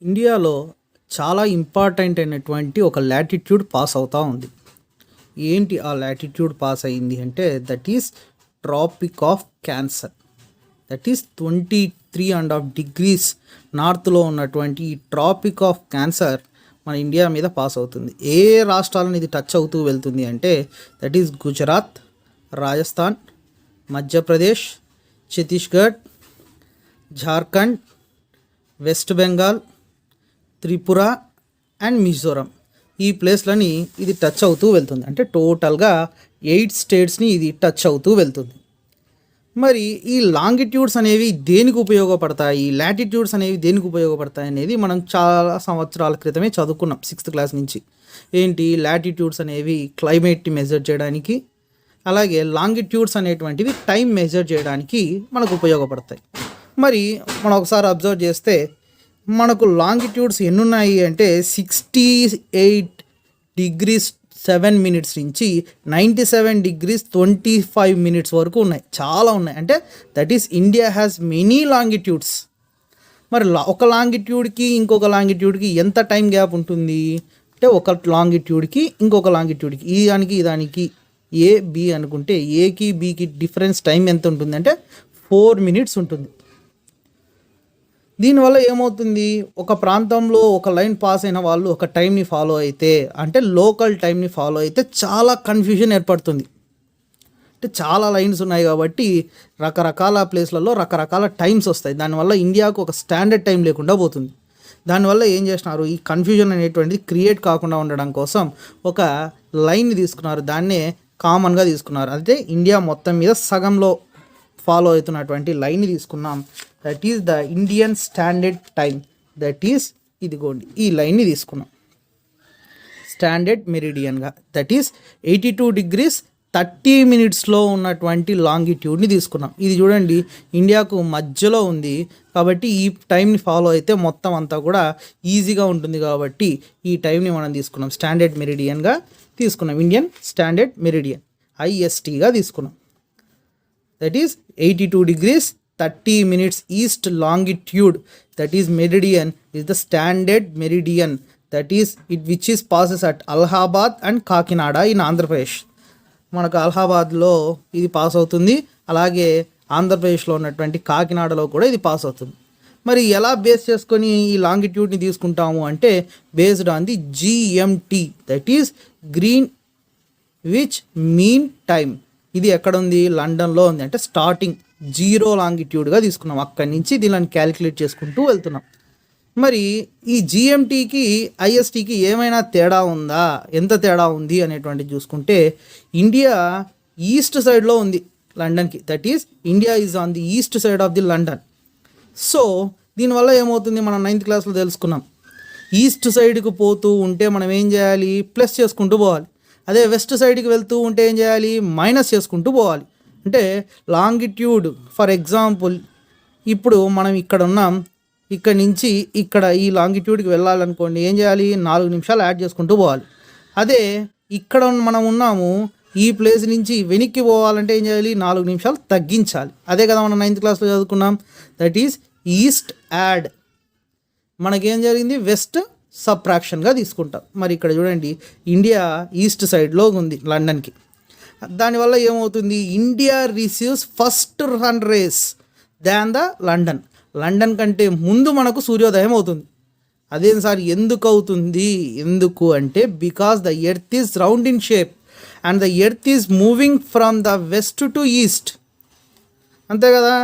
ఇండియాలో చాలా ఇంపార్టెంట్ అయినటువంటి ఒక లాటిట్యూడ్ పాస్ అవుతూ ఉంది. ఏంటి ఆ లాటిట్యూడ్ పాస్ అయింది అంటే that is tropic of cancer. That is 23.5 degrees నార్త్లో ఉన్నటువంటి ఈ ట్రాపిక్ ఆఫ్ క్యాన్సర్ మన ఇండియా మీద పాస్ అవుతుంది. ఏ రాష్ట్రాలను ఇది టచ్ అవుతూ వెళ్తుంది అంటే that is Gujarat, Rajasthan, Madhya Pradesh, Chhattisgarh, Jharkhand, west Bengal, Tripura and Mizoram. ఈ ప్లేస్లని ఇది టచ్ అవుతూ వెళ్తుంది. అంటే టోటల్గా 8 స్టేట్స్ని ఇది టచ్ అవుతూ వెళ్తుంది. మరి ఈ లాంగిట్యూడ్స్ అనేవి దేనికి ఉపయోగపడతాయి, లాటిట్యూడ్స్ అనేవి దేనికి ఉపయోగపడతాయి అనేది మనం చాలా సంవత్సరాల క్రితమే చదువుకున్నాం 6th క్లాస్ నుంచి. ఏంటి లాటిట్యూడ్స్ అనేవి క్లైమేట్ని మెజర్ చేయడానికి, అలాగే లాంగిట్యూడ్స్ అనేటువంటివి టైం మెజర్ చేయడానికి మనకు ఉపయోగపడతాయి. మరి మనం ఒకసారి అబ్జర్వ్ చేస్తే మనకు లాంగిట్యూడ్స్ ఎన్ని ఉన్నాయి అంటే 68 degrees 7 minutes నుంచి 97 degrees 25 minutes వరకు ఉన్నాయి. చాలా ఉన్నాయి. అంటే that is India has many longitudes. మరి ఒక లాంగిట్యూడ్కి ఇంకొక లాంగిట్యూడ్కి ఎంత టైం గ్యాప్ ఉంటుంది అంటే ఒక లాంగిట్యూడ్కి ఇంకొక లాంగిట్యూడ్కి ఈ దానికి ఏ బి అనుకుంటే ఏకి బికి డిఫరెన్స్ టైం ఎంత ఉంటుంది అంటే 4 minutes ఉంటుంది. దీనివల్ల ఏమవుతుంది, ఒక ప్రాంతంలో ఒక లైన్ పాస్ అయిన వాళ్ళు ఒక టైంని ఫాలో అయితే అంటే లోకల్ టైంని ఫాలో అయితే చాలా కన్ఫ్యూజన్ ఏర్పడుతుంది. అంటే చాలా లైన్స్ ఉన్నాయి కాబట్టి రకరకాల ప్లేస్లలో రకరకాల టైమ్స్ వస్తాయి. దానివల్ల ఇండియాకు ఒక స్టాండర్డ్ టైం లేకుండా పోతుంది. దానివల్ల ఏం చేసినారు, ఈ కన్ఫ్యూజన్ అనేటువంటిది క్రియేట్ కాకుండా ఉండడం కోసం ఒక లైన్ని తీసుకున్నారు. దాన్నే కామన్గా తీసుకున్నారు. అయితే ఇండియా మొత్తం మీద సగంలో ఫాలో అవుతున్నటువంటి లైన్ని తీసుకున్నాం. That is the Indian standard time. That is ఇదిగోండి ఈ లైన్ని తీసుకున్నాం స్టాండర్డ్ మెరిడియన్గా. దట్ ఈస్ 82 degrees 30 minutesలో ఉన్నటువంటి లాంగిట్యూడ్ని తీసుకున్నాం. ఇది చూడండి ఇండియాకు మధ్యలో ఉంది కాబట్టి ఈ టైంని ఫాలో అయితే మొత్తం అంతా కూడా ఈజీగా ఉంటుంది కాబట్టి ఈ టైంని మనం తీసుకున్నాం స్టాండర్డ్ మెరిడియన్గా తీసుకున్నాం. ఇండియన్ స్టాండర్డ్ మెరిడియన్ ISTగా తీసుకున్నాం. That is 82 degrees 30 minutes east longitude. That is meridian is the standard meridian. That is it which is passes at Allahabad and Kakinada in Andhra Pradesh. మనకు అలహాబాద్లో ఇది పాస్ అవుతుంది, అలాగే ఆంధ్రప్రదేశ్లో ఉన్నటువంటి కాకినాడలో కూడా ఇది పాస్ అవుతుంది. మరి ఎలా బేస్ చేసుకొని ఈ లాంగిట్యూడ్ని తీసుకుంటాము అంటే based on the GMT. That is green which mean time. ఇది ఎక్కడ ఉంది, లండన్లో ఉంది. అంటే స్టార్టింగ్ 0 లాంగిట్యూడ్గా తీసుకున్నాం. అక్కడి నుంచి దీనిని క్యాలిక్యులేట్ చేసుకుంటూ వెళ్తున్నాం. మరి ఈ GMTకి ISTకి ఏమైనా తేడా ఉందా, ఎంత తేడా ఉంది అనేటువంటిది చూసుకుంటే ఇండియా ఈస్ట్ సైడ్లో ఉంది లండన్కి. That is India is on the east side of the London. So దీనివల్ల ఏమవుతుంది, మనం 9th క్లాస్లో తెలుసుకున్నాం. ఈస్ట్ సైడ్కి పోతూ ఉంటే మనం ఏం చేయాలి, ప్లస్ చేసుకుంటూ పోవాలి. అదే వెస్ట్ సైడ్కి వెళ్తూ ఉంటే ఏం చేయాలి, మైనస్ చేసుకుంటూ పోవాలి. అంటే లాంగిట్యూడ్ ఫర్ ఎగ్జాంపుల్ ఇప్పుడు మనం ఇక్కడ ఉన్నాం, ఇక్కడ నుంచి ఇక్కడ ఈ లాంగిట్యూడ్కి వెళ్ళాలనుకోండి ఏం చేయాలి, 4 నిమిషాలు యాడ్ చేసుకుంటూ పోవాలి. అదే ఇక్కడ మనం ఉన్నాము, ఈ ప్లేస్ నుంచి వెనక్కి పోవాలంటే ఏం చేయాలి, 4 నిమిషాలు తగ్గించాలి. అదే కదా మనం 9th క్లాస్లో చదువుకున్నాం. That is east add. మనకేం జరిగింది, వెస్ట్ సబ్ట్రాక్షన్గా తీసుకుంటాం. మరి ఇక్కడ చూడండి ఇండియా ఈస్ట్ సైడ్లో ఉంది లండన్కి. దానివల్ల ఏమవుతుంది, India receives first sun rays than the London. London కంటే ముందు మనకు సూర్యోదయం అవుతుంది. అదే సార్ ఎందుకు అవుతుంది, ఎందుకు అంటే because the earth is round in shape and the earth is moving from the west to east. అంతే కదా,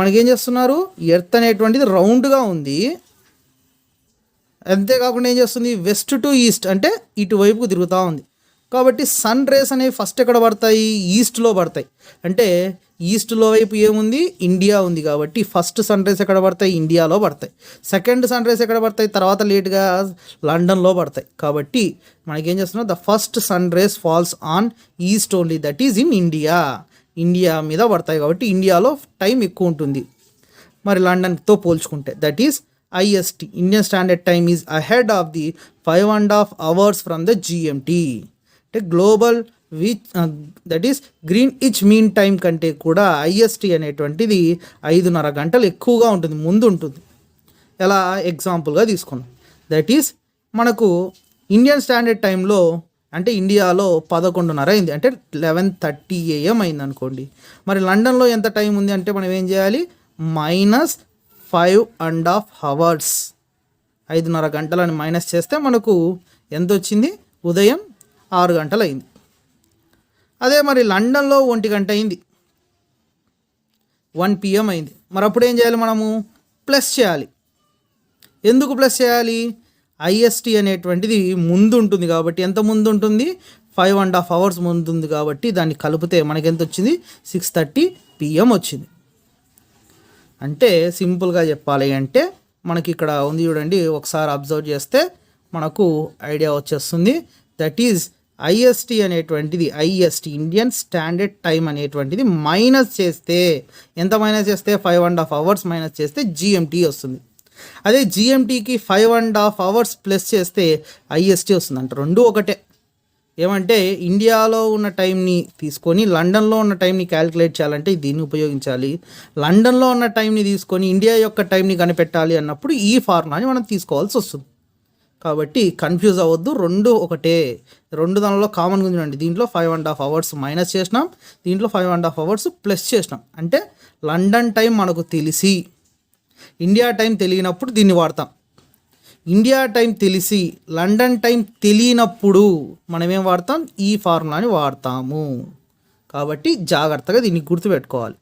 మనకేం చేస్తున్నారు, ఎర్త్ అనేటువంటిది రౌండ్గా ఉంది. అంతేకాకుండా ఏం చేస్తుంది, వెస్ట్ టు ఈస్ట్ అంటే ఇటువైపుకు తిరుగుతూ ఉంది. కాబట్టి సన్ రేస్ అనేవి ఫస్ట్ ఎక్కడ పడతాయి, ఈస్ట్లో పడతాయి. అంటే ఈస్ట్లో వైపు ఏముంది, ఇండియా ఉంది కాబట్టి ఫస్ట్ సన్ రేస్ ఎక్కడ పడతాయి, ఇండియాలో పడతాయి. సెకండ్ సన్ రేస్ ఎక్కడ పడతాయి, తర్వాత లేట్గా లండన్లో పడతాయి. కాబట్టి మనకేం చేస్తున్నాం, the first sun rays falls on east only. That is in India. India మీద పడతాయి కాబట్టి ఇండియాలో టైం ఎక్కువ ఉంటుంది మరి లండన్తో పోల్చుకుంటే. That is IST, Indian standard time is ahead of the 5.5 hours from the GMT. అంటే global which that is Greenwich mean time కంటే కూడా IST అనేటువంటిది 5.5 గంటలు ఎక్కువగా ఉంటుంది, ముందు ఉంటుంది. ఎలా ఎగ్జాంపుల్గా తీసుకున్నాం. దట్ ఈస్ మనకు ఇండియన్ స్టాండర్డ్ టైంలో అంటే ఇండియాలో 11:30 అయింది, అంటే 11:30 AM అయింది అనుకోండి. మరి లండన్లో ఎంత టైం ఉంది అంటే మనం ఏం చేయాలి, -5.5 hours, 5:30 గంటలని మైనస్ చేస్తే మనకు ఎంత వచ్చింది, ఉదయం 6 గంటలు అయింది. అదే మరి లండన్లో 1 గంట అయింది, 1 PM అయింది. మరి అప్పుడు ఏం చేయాలి, మనము ప్లస్ చేయాలి. ఎందుకు ప్లస్ చేయాలి, ఐఎస్టీ అనేటువంటిది ముందు ఉంటుంది కాబట్టి, ఎంత ముందు ఉంటుంది, 5.5 hours ముందు ఉంది కాబట్టి దాన్ని కలిపితే మనకి ఎంత వచ్చింది, 6:30 PM వచ్చింది. అంటే సింపుల్గా చెప్పాలి అంటే మనకి ఇక్కడ ఉంది చూడండి, ఒకసారి అబ్జర్వ్ చేస్తే మనకు ఐడియా వచ్చేస్తుంది. దట్ ఈజ్ ఐఎస్టీ అనేటువంటిది, ఐఎస్టీ ఇండియన్ స్టాండర్డ్ టైం అనేటువంటిది మైనస్ చేస్తే ఎంత, మైనస్ చేస్తే 5.5 hours మైనస్ చేస్తే జిఎంటీ వస్తుంది. అదే జిఎంటీకి 5.5 hours ప్లస్ చేస్తే ఐఎస్టీ వస్తుంది. అంటే రెండు ఒకటే. ఏమంటే ఇండియాలో ఉన్న టైంని తీసుకొని లండన్లో ఉన్న టైంని క్యాలిక్యులేట్ చేయాలంటే దీన్ని ఉపయోగించాలి. లండన్లో ఉన్న టైంని తీసుకొని ఇండియా యొక్క టైంని కనిపెట్టాలి అన్నప్పుడు ఈ ఫార్ములాని మనం తీసుకోవాల్సి వస్తుంది. కాబట్టి కన్ఫ్యూజ్ అవ్వద్దు, రెండు ఒకటే. రెండు దానిలో కామన్గా ఉందండి. దీంట్లో 5.5 hours మైనస్ చేసినాం, దీంట్లో 5.5 hours ప్లస్ చేసినాం. అంటే లండన్ టైం మనకు తెలిసి ఇండియా టైం తెలియనప్పుడు దీన్ని వాడతాం. ఇండియా టైం తెలిసి లండన్ టైం తెలియనప్పుడు మనం ఏం వాడతాం, ఈ ఫార్ములాని వాడతాము. కాబట్టి జాగ్రత్తగా దీన్ని గుర్తుపెట్టుకోవాలి.